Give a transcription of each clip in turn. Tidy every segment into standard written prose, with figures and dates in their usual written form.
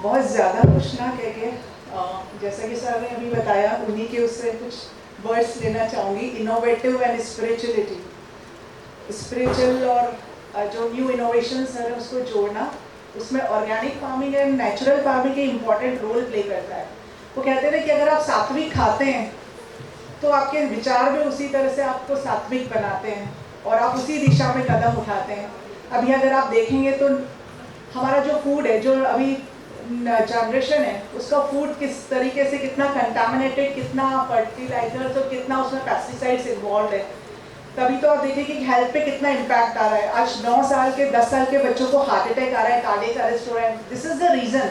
बहुत ज़्यादा कुछ ना कह के जैसा कि सर ने अभी बताया उन्हीं के उससे कुछ वर्ड्स लेना चाहूँगी। इनोवेटिव एंड स्पिरिचुअलिटी, स्पिरिचुअल और जो न्यू इनोवेशंस है उसको जोड़ना, उसमें organic farming and natural farming के इम्पॉर्टेंट रोल प्ले करता है। वो कहते हैं कि अगर आप सात्विक खाते हैं तो आपके विचार भी उसी तरह से आपको सात्विक बनाते हैं और आप उसी दिशा में कदम उठाते हैं। अभी अगर आप देखेंगे तो हमारा जो फूड है, जो अभी जनरेशन है, उसका फूड किस तरीके से कितना कंटामिनेटेड, कितना फर्टिलाइजर्स और कितना उसमें पेस्टिसाइड्स इन्वॉल्व है। तभी तो आप देखिए कि हेल्थ पे कितना इम्पैक्ट आ रहा है। आज 9 साल के 10 साल के बच्चों को हार्ट अटैक आ रहा है, कार्डियक अरेस्ट हो रहा है। This is the reason,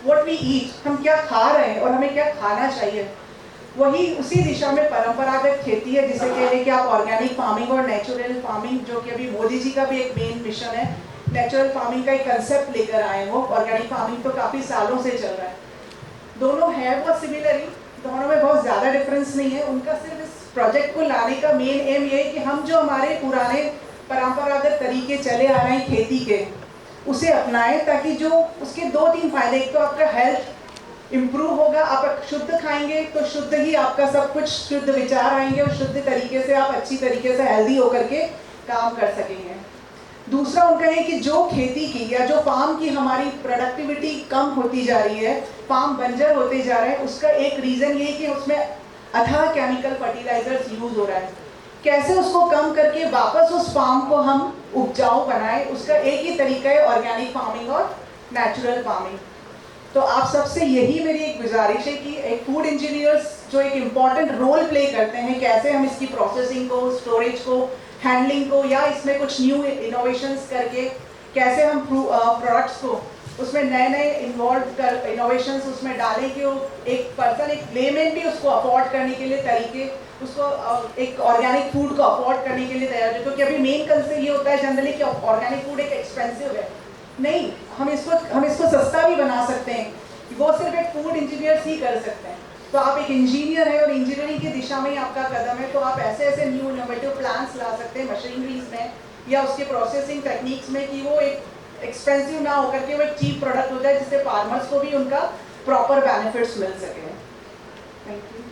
what we eat, हम क्या खा रहे हैं और हमें क्या खाना चाहिए। वही उसी दिशा में परंपरागत खेती है, जिसे कह रहे कि आप ऑर्गेनिक फार्मिंग और नेचुरल फार्मिंग, जो कि अभी मोदी जी का भी एक मेन मिशन है, नेचुरल फार्मिंग का एक कंसेप्ट लेकर आए। वो ऑर्गेनिक फार्मिंग तो काफ़ी सालों से चल रहा है। दोनों है बहुत सिमिलर ही, दोनों में बहुत ज़्यादा डिफरेंस नहीं है। उनका सिर्फ इस प्रोजेक्ट को लाने का मेन एम ये है कि हम जो हमारे पुराने परंपरागत तरीके चले आ रहे हैं खेती के, उसे अपनाएं, ताकि जो उसके 2-3 फायदे, एक तो आपका हेल्थ इम्प्रूव होगा, आप शुद्ध खाएंगे तो शुद्ध ही आपका सब कुछ, शुद्ध विचार आएंगे और शुद्ध तरीके से आप अच्छी तरीके से हेल्दी होकर के काम कर सकेंगे। दूसरा उनका है कि जो खेती की या जो फार्म की हमारी प्रोडक्टिविटी कम होती जा रही है, फार्म बंजर होते जा रहे हैं, उसका एक रीज़न ये है कि उसमें अथाह केमिकल फर्टिलाइजर्स यूज़ हो रहा है। कैसे उसको कम करके वापस उस फार्म को हम उपजाऊ बनाएं, उसका एक ही तरीका है ऑर्गेनिक फार्मिंग और नेचुरल फार्मिंग। तो आप सबसे यही मेरी एक गुजारिश है कि एक फूड इंजीनियर्स जो एक इम्पॉर्टेंट रोल प्ले करते हैं, कैसे हम इसकी प्रोसेसिंग को, स्टोरेज को, हैंडलिंग को, या इसमें कुछ न्यू इनोवेशंस करके कैसे हम प्रोडक्ट्स को उसमें नए नए इन्वॉल्व कर इनोवेशंस उसमें डालें कि वो एक पर्सन, एक लेमैन भी उसको अफोर्ड करने के लिए तरीके, उसको एक ऑर्गेनिक फूड को अफोर्ड करने के लिए तैयार है। क्योंकि अभी मेन कंसर्न ये होता है जनरली कि ऑर्गेनिक फूड एक एक्सपेंसिव है। नहीं, हम इसको सस्ता भी बना सकते हैं, वो सिर्फ एक फूड इंजीनियर्स ही कर सकते हैं। तो आप एक इंजीनियर है और इंजीनियरिंग की दिशा में ही आपका कदम है, तो आप ऐसे ऐसे न्यू इनोवेटिव प्लान्स ला सकते हैं मशीनरीज में या उसके प्रोसेसिंग टेक्निक्स में कि वो एक एक्सपेंसिव ना होकर के वो एक चीप प्रोडक्ट हो जाए, जिससे फार्मर्स को भी उनका प्रॉपर बेनिफिट्स मिल सके। Thank you.